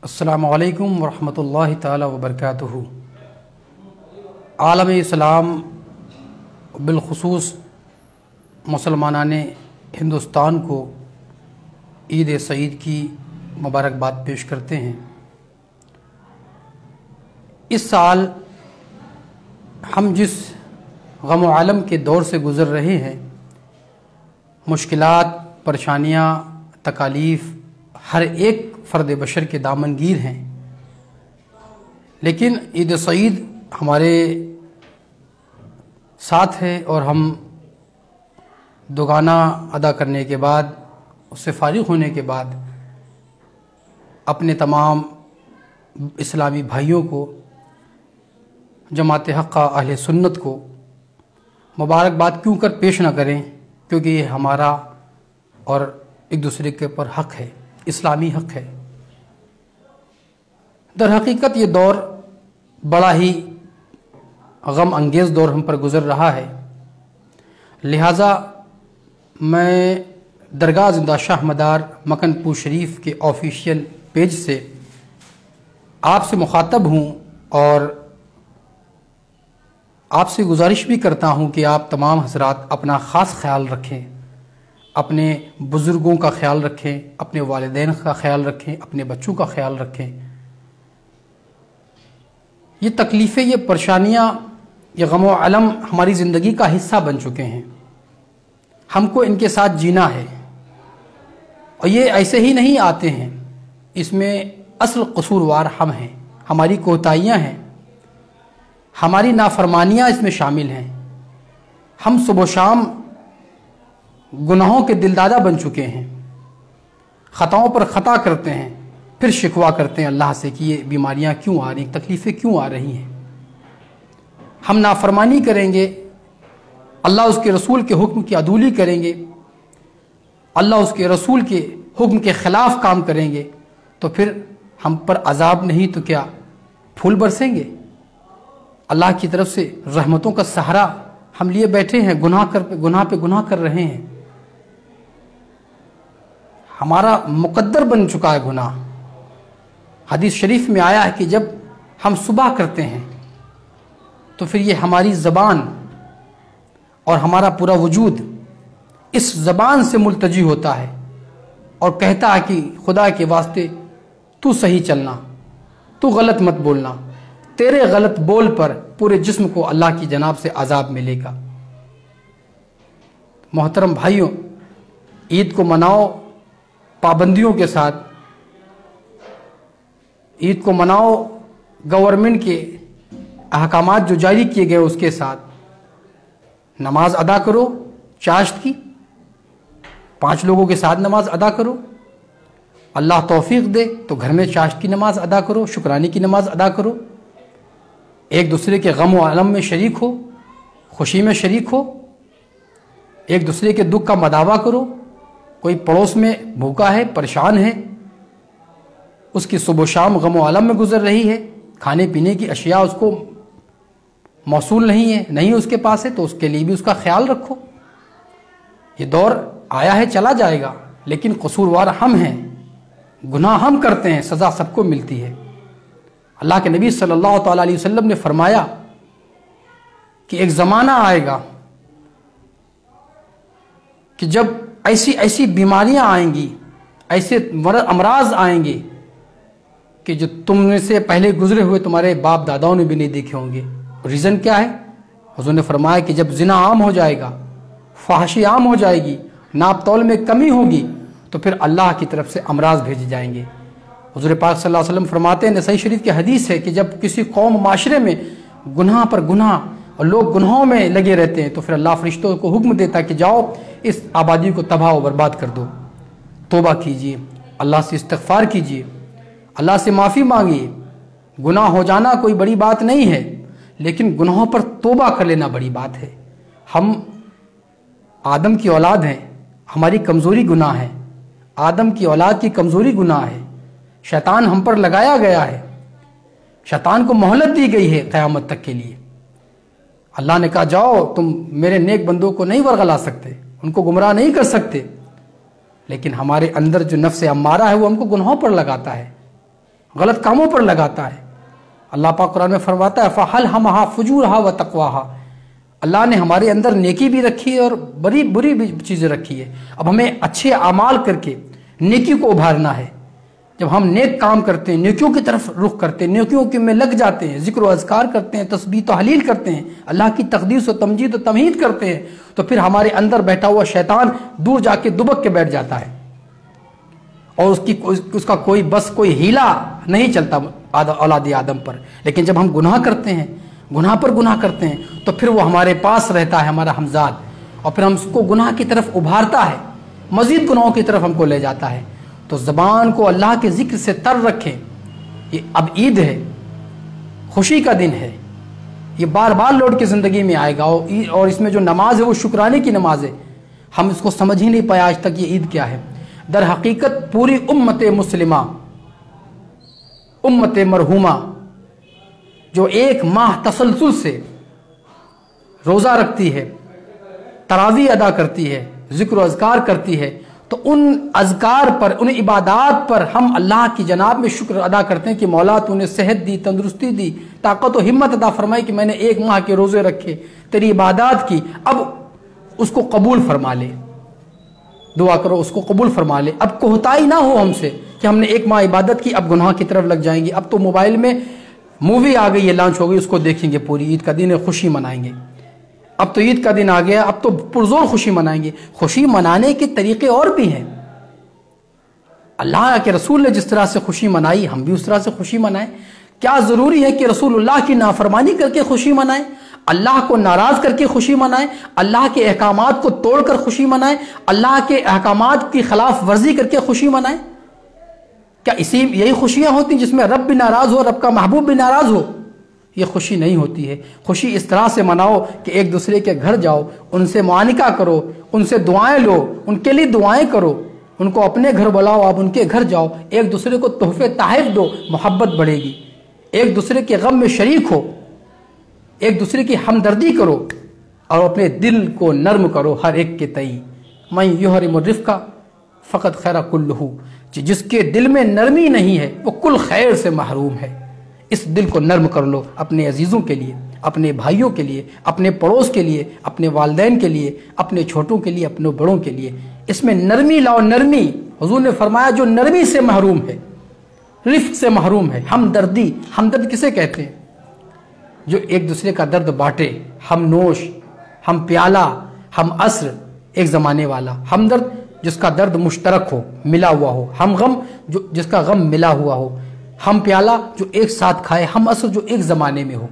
السلام علیکم ورحمۃ تعالی وبرکاتہ۔ عالم اسلام بالخصوص مسلمانان ہندوستان کو عید سعید کی مبارکباد پیش کرتے ہیں۔ اس سال ہم جس غم و عالم کے دور سے گزر رہے ہیں، مشکلات، پریشانیاں، تکالیف ہر ایک فرد بشر کے دامنگیر ہیں، لیکن عید سعید ہمارے ساتھ ہے اور ہم دوگانہ ادا کرنے کے بعد، اس سے فارغ ہونے کے بعد اپنے تمام اسلامی بھائیوں کو، جماعت حقہ اہل سنت کو مبارکباد کیوں کر پیش نہ کریں، کیونکہ یہ ہمارا اور ایک دوسرے کے اوپر حق ہے، اسلامی حق ہے۔ در حقیقت یہ دور بڑا ہی غم انگیز دور ہم پر گزر رہا ہے، لہٰذا میں درگاہ زندہ شاہ مدار مکن پور شریف کے آفیشیل پیج سے آپ سے مخاطب ہوں اور آپ سے گزارش بھی کرتا ہوں کہ آپ تمام حضرات اپنا خاص خیال رکھیں، اپنے بزرگوں کا خیال رکھیں، اپنے والدین کا خیال رکھیں، اپنے بچوں کا خیال رکھیں۔ یہ تکلیفیں، یہ پریشانیاں، یہ غم و علم ہماری زندگی کا حصہ بن چکے ہیں، ہم کو ان کے ساتھ جینا ہے، اور یہ ایسے ہی نہیں آتے ہیں، اس میں اصل قصوروار ہم ہیں، ہماری کوتاہیاں ہیں، ہماری نافرمانیاں اس میں شامل ہیں۔ ہم صبح و شام گناہوں کے دلدادہ بن چکے ہیں، خطاؤں پر خطا کرتے ہیں، پھر شکوہ کرتے ہیں اللہ سے کہ یہ بیماریاں کیوں آ رہی ہیں، تکلیفیں کیوں آ رہی ہیں۔ ہم نافرمانی کریں گے، اللہ اس کے رسول کے حکم کی عدولی کریں گے، اللہ اس کے رسول کے حکم کے خلاف کام کریں گے، تو پھر ہم پر عذاب نہیں تو کیا پھول برسیں گے۔ اللہ کی طرف سے رحمتوں کا سہارا ہم لیے بیٹھے ہیں، گناہ پہ گناہ کر رہے ہیں، ہمارا مقدر بن چکا ہے گناہ۔ حدیث شریف میں آیا ہے کہ جب ہم صبح کرتے ہیں تو پھر یہ ہماری زبان اور ہمارا پورا وجود اس زبان سے ملتجی ہوتا ہے اور کہتا ہے کہ خدا کے واسطے تو صحیح چلنا، تو غلط مت بولنا، تیرے غلط بول پر پورے جسم کو اللہ کی جناب سے عذاب ملے گا۔ محترم بھائیوں، عید کو مناؤ پابندیوں کے ساتھ، عید کو مناؤ گورنمنٹ کے احکامات جو جاری کیے گئے اس کے ساتھ، نماز ادا کرو چاشت کی، 5 لوگوں کے ساتھ نماز ادا کرو، اللہ توفیق دے تو گھر میں چاشت کی نماز ادا کرو، شکرانے کی نماز ادا کرو، ایک دوسرے کے غم و علم میں شریک ہو، خوشی میں شریک ہو، ایک دوسرے کے دکھ کا مداوع کرو۔ کوئی پڑوس میں بھوکا ہے، پریشان ہے، اس کی صبح و شام غم و علم میں گزر رہی ہے، کھانے پینے کی اشیاء اس کو موصول نہیں اس کے پاس ہے، تو اس کے لیے بھی اس کا خیال رکھو۔ یہ دور آیا ہے، چلا جائے گا، لیکن قصوروار ہم ہیں، گناہ ہم کرتے ہیں، سزا سب کو ملتی ہے۔ اللہ کے نبی صلی اللہ تعالیٰ علیہ وسلم نے فرمایا کہ ایک زمانہ آئے گا کہ جب ایسی بیماریاں آئیں گی، ایسے امراض آئیں گے کہ جو تم میں سے پہلے گزرے ہوئے تمہارے باپ داداؤں نے بھی نہیں دیکھے ہوں گے۔ ریزن کیا ہے؟ حضور نے فرمایا کہ جب زنا عام ہو جائے گا، فحاشی عام ہو جائے گی، ناپ تول میں کمی ہوگی، تو پھر اللہ کی طرف سے امراض بھیجے جائیں گے۔ حضور پاک صلی اللہ علیہ وسلم فرماتے ہیں، نسائی شریف کی حدیث ہے کہ جب کسی قوم معاشرے میں گناہ پر گناہ اور لوگ گناہوں میں لگے رہتے ہیں، تو پھر اللہ فرشتوں کو حکم دیتا ہے کہ جاؤ اس آبادی کو تباہ و برباد کر دو، توبہ کیجیے، اللہ سے استغفار کیجیے، اللہ سے معافی مانگیے۔ گناہ ہو جانا کوئی بڑی بات نہیں ہے، لیکن گناہوں پر توبہ کر لینا بڑی بات ہے۔ ہم آدم کی اولاد ہیں، ہماری کمزوری گناہ ہے، آدم کی اولاد کی کمزوری گناہ ہے، شیطان ہم پر لگایا گیا ہے، شیطان کو مہلت دی گئی ہے قیامت تک کے لیے۔ اللہ نے کہا جاؤ تم میرے نیک بندوں کو نہیں ورغلا سکتے، ان کو گمراہ نہیں کر سکتے، لیکن ہمارے اندر جو نفس امارہ ہے وہ ہم کو گناہوں پر لگاتا ہے، غلط کاموں پر لگاتا ہے۔ اللہ پاک قرآن میں فرماتا ہے فَحَلْهَمَهَا فُجُورَهَا وَتَقْوَاهَا، اللہ نے ہمارے اندر نیکی بھی رکھی ہے اور بڑی بری بھی چیزیں رکھی ہے۔ اب ہمیں اچھے اعمال کر کے نیکی کو ابھارنا ہے۔ جب ہم نیک کام کرتے ہیں، نیکیوں کی طرف رخ کرتے ہیں، نیکیوں میں لگ جاتے ہیں، ذکر و اذکار کرتے ہیں، تسبیح و تحلیل کرتے ہیں، اللہ کی تقدیس و تمجید و تمہید کرتے ہیں، تو پھر ہمارے اندر بیٹھا ہوا شیطان دور جا کے دبک کے بیٹھ جاتا ہے اور اس کا کوئی بس کوئی ہیلا نہیں چلتا اولاد آدم پر۔ لیکن جب ہم گناہ کرتے ہیں، گناہ پر گناہ کرتے ہیں، تو پھر وہ ہمارے پاس رہتا ہے ہمارا ہمزاد، اور پھر ہم اس کو گناہ کی طرف ابھارتا ہے، مزید گناہوں کی طرف ہم کو لے جاتا ہے۔ تو زبان کو اللہ کے ذکر سے تر رکھیں۔ یہ اب عید ہے، خوشی کا دن ہے، یہ بار بار لوٹ کے زندگی میں آئے گا، اور اس میں جو نماز ہے وہ شکرانے کی نماز ہے۔ ہم اس کو سمجھ ہی نہیں پائے آج تک یہ عید کیا ہے۔ در حقیقت پوری امت مسلمہ، امت مرحومہ، جو ایک ماہ تسلسل سے روزہ رکھتی ہے، تراویح ادا کرتی ہے، ذکر و اذکار کرتی ہے، تو ان اذکار پر، ان عبادات پر ہم اللہ کی جناب میں شکر ادا کرتے ہیں کہ مولا تو نے صحت دی، تندرستی دی، طاقت و ہمت عطا فرمائی کہ میں نے ایک ماہ کے روزے رکھے، تیری عبادات کی، اب اس کو قبول فرما لے۔ دعا کرو اس کو قبول فرما لے۔ اب کوتاہی نہ ہو ہم سے کہ ہم نے ایک ماہ عبادت کی، اب گناہ کی طرف لگ جائیں گے۔ اب تو موبائل میں مووی آ گئی ہے، لانچ ہو گئی، اس کو دیکھیں گے، پوری عید کا دن ہے، خوشی منائیں گے۔ اب تو عید کا دن آ گیا، اب تو پرزور خوشی منائیں گے۔ خوشی منانے کے طریقے اور بھی ہیں۔ اللہ کے رسول نے جس طرح سے خوشی منائی، ہم بھی اس طرح سے خوشی منائیں۔ کیا ضروری ہے کہ رسول اللہ کی نافرمانی کر کے خوشی منائیں، اللہ کو ناراض کر کے خوشی منائیں، اللہ کے احکامات کو توڑ کر خوشی منائیں، اللہ کے احکامات کی خلاف ورزی کر کے خوشی منائیں؟ کیا یہی خوشیاں ہوتی جس میں رب بھی ناراض ہو، رب کا محبوب بھی ناراض ہو؟ یہ خوشی نہیں ہوتی ہے۔ خوشی اس طرح سے مناؤ کہ ایک دوسرے کے گھر جاؤ، ان سے معانقہ کرو، ان سے دعائیں لو، ان کے لیے دعائیں کرو، ان کو اپنے گھر بلاؤ، آپ ان کے گھر جاؤ، ایک دوسرے کو تحفے تحائف دو، محبت بڑھے گی۔ ایک دوسرے کے غم میں شریک ہو، ایک دوسرے کی ہمدردی کرو، اور اپنے دل کو نرم کرو ہر ایک کے تئیں۔ من یحرم الرفق فقط خیر کلہ، جس کے دل میں نرمی نہیں ہے وہ کل خیر سے محروم ہے۔ اس دل کو نرم کر لو اپنے عزیزوں کے لیے، اپنے بھائیوں کے لیے، اپنے پڑوس کے لیے، اپنے والدین کے لیے، اپنے چھوٹوں کے لیے، اپنے بڑوں کے لیے۔ اس میں نرمی لاؤ۔ نرمی، حضور نے فرمایا جو نرمی سے محروم ہے، رفق سے محروم ہے۔ ہمدردی، ہمدرد کسے کہتے ہیں؟ جو ایک دوسرے کا درد بانٹے، ہم نوش، ہم پیالہ، ہم عصر، ایک زمانے والا۔ ہمدرد جس کا درد مشترک ہو، ملا ہوا ہو۔ ہم غم جس کا غم ملا ہوا ہو۔ ہم پیالہ جو ایک ساتھ کھائے۔ ہم عصر جو ایک زمانے میں ہو۔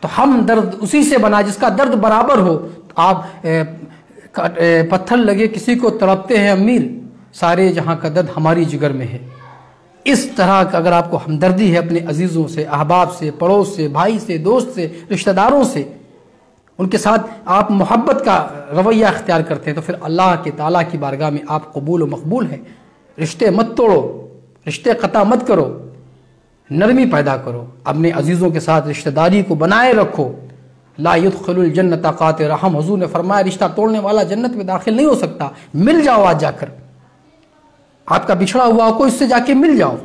تو ہم درد اسی سے بنا جس کا درد برابر ہو۔ آپ پتھر لگے کسی کو تڑپتے ہیں امیر، سارے جہاں کا درد ہماری جگر میں ہے۔ اس طرح کا اگر آپ کو ہمدردی ہے اپنے عزیزوں سے، احباب سے، پڑوس سے، بھائی سے، دوست سے، رشتہ داروں سے، ان کے ساتھ آپ محبت کا رویہ اختیار کرتے ہیں، تو پھر اللہ کے تعالیٰ کی بارگاہ میں آپ قبول و مقبول ہیں۔ رشتے مت توڑو، رشتے قطع مت کرو، نرمی پیدا کرو، اپنے عزیزوں کے ساتھ رشتہ داری کو بنائے رکھو۔ لا يدخل الجنت قاطع رحم، حضور نے فرمایا رشتہ توڑنے والا جنت میں داخل نہیں ہو سکتا۔ مل جاؤ آج جا کر، آپ کا بچھڑا ہوا ہو کوئی، اس سے جا کے مل جاؤ۔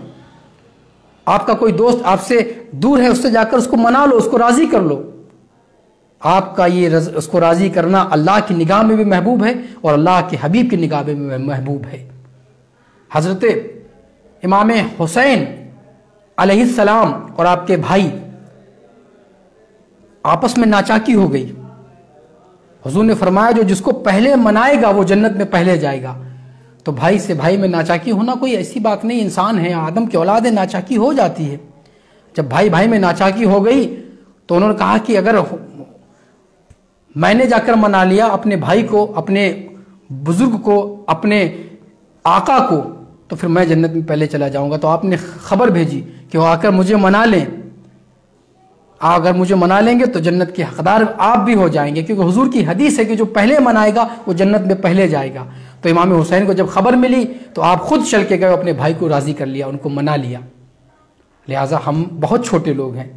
آپ کا کوئی دوست آپ سے دور ہے، اس سے جا کر اس کو منا لو، اس کو راضی کر لو۔ آپ کا یہ اس کو راضی کرنا اللہ کی نگاہ میں بھی محبوب ہے اور اللہ کے حبیب کی نگاہ میں بھی محبوب ہے۔ حضرت امام حسین علیہ السلام اور آپ کے بھائی آپس میں ناچاکی ہو گئی۔ حضور نے فرمایا جو جس کو پہلے منائے گا وہ جنت میں پہلے جائے گا۔ تو بھائی سے بھائی میں ناچاکی ہونا کوئی ایسی بات نہیں، انسان ہے، آدم کی اولاد ہے، ناچاکی ہو جاتی ہے۔ جب بھائی بھائی میں ناچاکی ہو گئی تو انہوں نے کہا کہ اگر میں نے جا کر منا لیا اپنے بھائی کو، اپنے بزرگ کو، اپنے آقا کو، تو پھر میں جنت میں پہلے چلا جاؤں گا۔ تو آپ نے خبر بھیجی کہ وہ آ کر مجھے منا لیں، اگر مجھے منا لیں گے تو جنت کے حقدار آپ بھی ہو جائیں گے، کیونکہ حضور کی حدیث ہے کہ جو پہلے منائے گا وہ جنت میں پہلے جائے گا۔ تو امام حسین کو جب خبر ملی تو آپ خود چل کے گئے، اپنے بھائی کو راضی کر لیا، ان کو منا لیا۔ لہٰذا ہم بہت چھوٹے لوگ ہیں،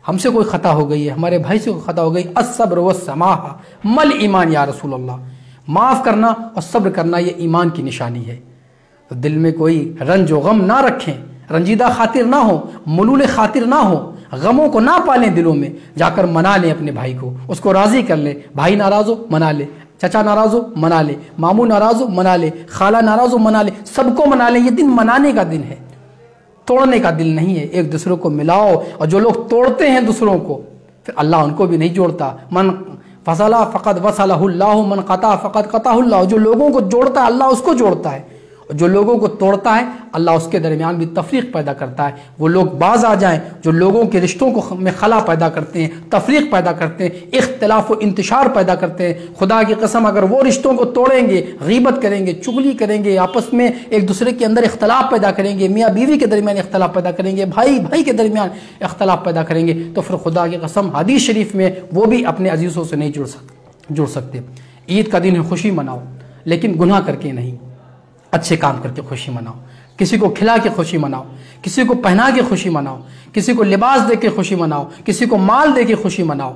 ہم سے کوئی خطا ہو گئی ہے، ہمارے بھائی سے کوئی خطا ہو گئی، الصبر والسماح مل ایمان یا رسول اللہ، معاف کرنا اور صبر کرنا یہ ایمان کی نشانی ہے۔ تو دل میں کوئی رنج و غم نہ رکھیں۔ رنجیدہ خاطر نہ ہو، ملول خاطر نہ ہو، غموں کو نہ پالیں دلوں میں، جا کر منا لیں اپنے بھائی کو، اس کو راضی کر لیں۔ بھائی ناراض ہو منا لے، چچا ناراض ہو منا لے، ماموں ناراض ہو منا لے، خالہ ناراض ہو منا لے، سب کو منا لیں۔ یہ دن منانے کا دن ہے، توڑنے کا دن نہیں ہے۔ ایک دوسرے کو ملاؤ، اور جو لوگ توڑتے ہیں دوسروں کو، پھر اللہ ان کو بھی نہیں جوڑتا۔ من فصلہ فقط وصلہ اللہ، من قطع فقط قطعہ اللہ۔ جو لوگوں کو جوڑتا ہے اللہ اس کو جوڑتا ہے، اور جو لوگوں کو توڑتا ہے اللہ اس کے درمیان بھی تفریق پیدا کرتا ہے۔ وہ لوگ باز آ جائیں جو لوگوں کے رشتوں کو میں خلا پیدا کرتے ہیں، تفریق پیدا کرتے ہیں، اختلاف و انتشار پیدا کرتے ہیں۔ خدا کی قسم اگر وہ رشتوں کو توڑیں گے، غیبت کریں گے، چغلی کریں گے، آپس میں ایک دوسرے کے اندر اختلاف پیدا کریں گے، میاں بیوی کے درمیان اختلاف پیدا کریں گے، بھائی بھائی کے درمیان اختلاف پیدا کریں گے، تو پھر خدا کی قسم حدیث شریف میں وہ بھی اپنے عزیزوں سے نہیں جڑ سکتے۔ عید کا دن ہے، خوشی مناؤ، لیکن گناہ کر کے نہیں، اچھے کام کر کے خوشی مناؤ۔ کسی کو کھلا کے خوشی مناؤ، کسی کو پہنا کے خوشی مناؤ، کسی کو لباس دے کے خوشی مناؤ، کسی کو مال دے کے خوشی مناؤ۔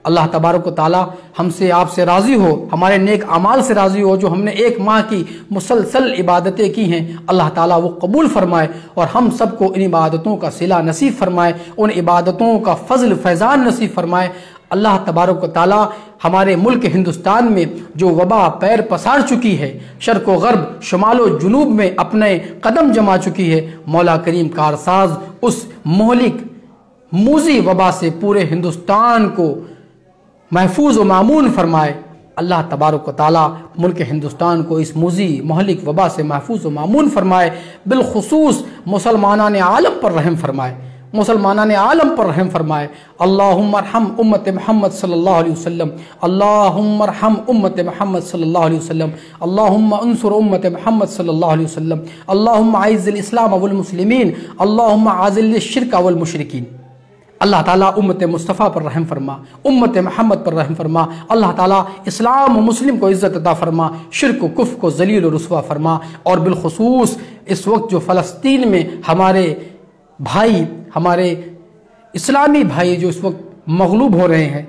اللہ تبارک و تعالی ہم سے، آپ سے راضی ہو، ہمارے نیک اعمال سے راضی ہو۔ جو ہم نے ایک ماہ کی مسلسل عبادتیں کی ہیں اللہ تعالیٰ وہ قبول فرمائے، اور ہم سب کو ان عبادتوں کا صلہ نصیب فرمائے، ان عبادتوں کا فضل فیضان نصیب فرمائے۔ اللہ تبارک و تعالی ہمارے ملک ہندوستان میں جو وبا پیر پسار چکی ہے، شرق و غرب شمال و جنوب میں اپنے قدم جما چکی ہے، مولا کریم کارساز اس مہلک موذی وبا سے پورے ہندوستان کو محفوظ و معمون فرمائے۔ اللہ تبارک و تعالی ملک ہندوستان کو اس موذی مہلک وبا سے محفوظ و معمون فرمائے، بالخصوص مسلمانان عالم پر رحم فرمائے، مسلمانان عالم پر رحم فرمائے۔ اللہم ارحم امت محمد صلی اللہ علیہ وسلم، اللہم ارحم امت محمد صلی اللہ علیہ وسلم، اللہم انصر امت محمد صلی اللہ علیہ وسلم، اللہم اعز الاسلام والمسلمین، اللہم اذل الشرک والمشرکین۔ اللہ تعالیٰ امت مصطفیٰ پر رحم فرما، امت محمد پر رحم فرما۔ اللہ تعالیٰ اسلام و مسلم کو عزت عطا فرما، شرک و کفر کو ذلیل و رسوا فرما۔ اور بالخصوص اس وقت جو فلسطین میں ہمارے بھائی، ہمارے اسلامی بھائی جو اس وقت مغلوب ہو رہے ہیں،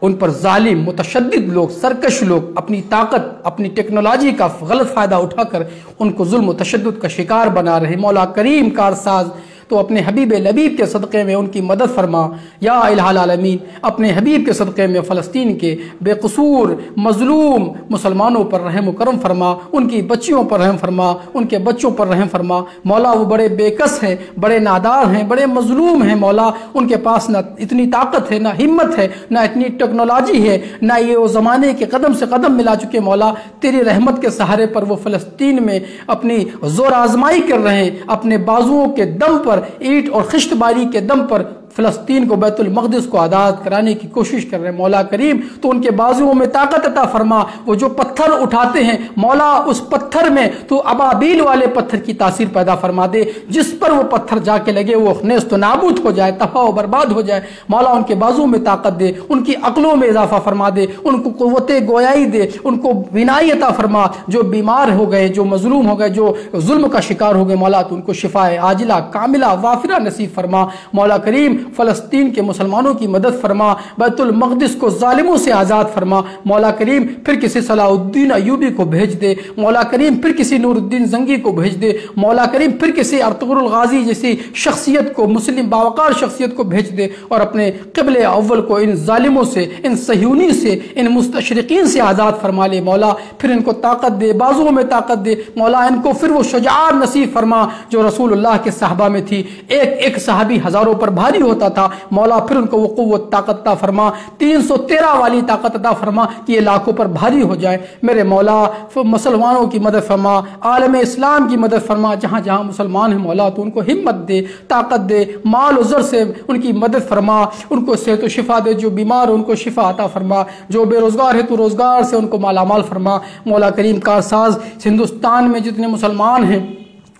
ان پر ظالم متشدد لوگ، سرکش لوگ اپنی طاقت، اپنی ٹیکنالوجی کا غلط فائدہ اٹھا کر ان کو ظلم و تشدد کا شکار بنا رہے۔ مولا کریم کارساز تو اپنے حبیب لبیب کے صدقے میں ان کی مدد فرما یا الہ العالمین۔ اپنے حبیب کے صدقے میں فلسطین کے بے قصور مظلوم مسلمانوں پر رحم و کرم فرما، ان کی بچیوں پر رحم فرما، ان کے بچوں پر رحم فرما۔ مولا وہ بڑے بے کس ہیں، بڑے نادار ہیں، بڑے مظلوم ہیں مولا، ان کے پاس نہ اتنی طاقت ہے، نہ ہمت ہے، نہ اتنی ٹیکنالوجی ہے، نہ یہ وہ زمانے کے قدم سے قدم ملا چکے۔ مولا تیری رحمت کے سہارے پر وہ فلسطین میں اپنی زور آزمائی کر رہے ہیں، اپنے بازوؤں کے دم پر، اینٹ اور خشت باری کے دم پر فلسطین کو، بیت المقدس کو آزاد کرانے کی کوشش کر رہے ہیں۔ مولا کریم تو ان کے بازوؤں میں طاقت عطا فرما، وہ جو پتھر اٹھاتے ہیں مولا اس پتھر میں تو ابابیل والے پتھر کی تاثیر پیدا فرما دے، جس پر وہ پتھر جا کے لگے وہ نیست و نابود ہو جائے، تباہ و برباد ہو جائے۔ مولا ان کے بازوؤں میں طاقت دے، ان کی عقلوں میں اضافہ فرما دے، ان کو قوت گویائی دے، ان کو بینائی عطا فرما۔ جو بیمار ہو گئے، جو مظلوم ہو گئے، جو ظلم کا شکار ہو گئے مولا تو ان کو شفائے عاجلہ کاملہ وافرہ نصیب فرما۔ مولا کریم فلسطین کے مسلمانوں کی مدد فرما، بیت المقدس کو ظالموں سے آزاد فرما۔ مولا کریم پھر کسی صلاح الدین ایوبی کو بھیج دے، مولا کریم پھر کسی نور الدین زنگی کو بھیج دے، مولا کریم پھر کسی ارطغرل الغازی جیسی شخصیت کو، مسلم باوقار شخصیت کو بھیج دے، اور اپنے قبل اول کو ان ظالموں سے، ان صہیونی سے، ان مستشرقین سے آزاد فرما لے۔ مولا پھر ان کو طاقت دے، بازوؤں میں طاقت دے۔ مولا ان کو پھر وہ شجاعت نصیب فرما جو رسول اللہ کے صحابہ میں تھی، ایک ایک صحابی ہزاروں پر بھاری ہوتا تھا۔ مولا پھر ان کو وہ قوت طاقت عطا فرما، 313 والی طاقت عطا فرما کہ یہ لاکھوں پر بھاری ہو جائے۔ میرے مولا مسلمانوں کی مدد فرما، عالم اسلام کی مدد فرما، جہاں جہاں مسلمان ہیں مولا تو ان کو ہمت دے، طاقت دے، مال و زر سے ان کی مدد فرما، ان کو صحت و شفا دے، جو بیمار ہو ان کو شفا عطا فرما، جو بے روزگار ہے تو روزگار سے ان کو مالا مال فرما۔ مولا کریم کارساز ہندوستان میں جتنے مسلمان ہیں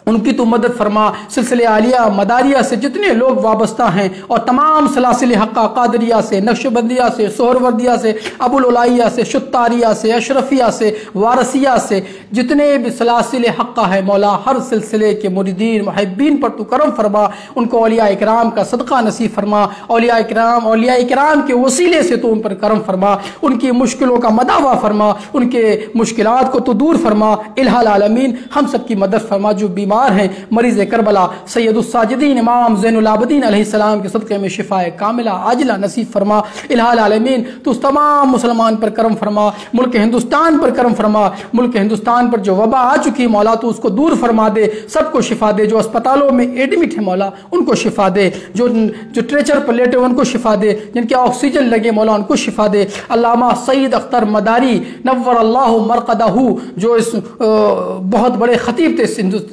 ان کی تو مدد فرما، سلسلے عالیہ مداریہ سے جتنے لوگ وابستہ ہیں، اور تمام سلاسل حقہ قادریہ سے، نقشبندیہ سے، سہروردیہ سے، ابوالعلائیہ سے، شتاریہ سے، اشرفیہ سے، وارثیہ سے، جتنے بھی سلاسل حقہ ہے مولا ہر سلسلے کے مریدین محبین پر تو کرم فرما، ان کو اولیاء اکرام کا صدقہ نصیب فرما، اولیاء اکرام کے وسیلے سے تو ان پر کرم فرما، ان کی مشکلوں کا مداوع فرما، ان کے مشکلات کو تو دور فرما۔ الہ العالمین ہم سب کی مدد فرما، جو بیمار ہیں مریض کربلا سید الساجدین امام زین العابدین علیہ السلام کے صدقے میں شفا کاملہ عاجلہ نصیب فرما۔ الہ العالمین تو اس تمام مسلمان پر کرم فرما، ملک ہندوستان پر کرم فرما، ملک ہندوستان پر جو وبا آ چکی مولا تو اس کو دور فرما دے، سب کو شفا دے، جو اسپتالوں میں ایڈمٹ ہے مولا ان کو شفا دے، جو ٹریچر پر لیٹے ان کو شفا دے، جن کے آکسیجن لگے مولا ان کو شفا دے۔ علامہ سید اختر مداری نور اللہ مرقدہ جو اس بہت بڑے خطیب تھے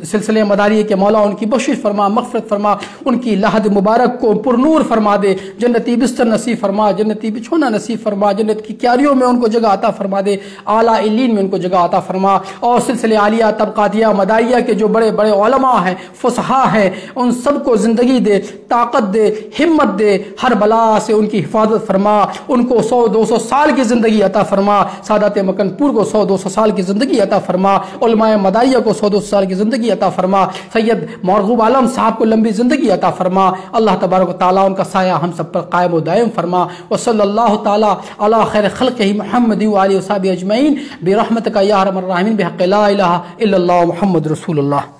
سلسلے مداری کے مولا ان کی بخشش فرما، مغفرت فرما، ان کی لحد مبارک کو پر نور فرما دے، جنتی بستر نصیب فرما، جنتی بچھونا نصیب فرما، جنت کی کیاریوں میں ان کو جگہ عطا فرما دے، اعلیٰ علیین میں ان کو جگہ عطا فرما، اور سلسلے عالیہ طبقاتیہ مداریہ کے جو بڑے بڑے علماء ہیں فصحاء ہیں ان سب کو زندگی دے، طاقت دے، ہمت دے، ہر بلا سے ان کی حفاظت فرما، ان کو 100-200 سال کی زندگی عطا فرما، سادات مکن پور کو 100-200 سال کی زندگی عطا فرما، علماء مداریہ کو 100-200 سال کی زندگی عطا فرما، سید مرغوب عالم صاحب کو لمبی زندگی عطا فرما، اللہ تبارک و تعالیٰ ان کا سایہ ہم سب پر قائم و دائم فرما، وصلی اللہ تعالیٰ علی خیر خلقہ محمد وآلہ وصحبہ اجمعین برحمتک یا ارحم الراحمین بحق لا الہ الا اللہ محمد رسول اللہ۔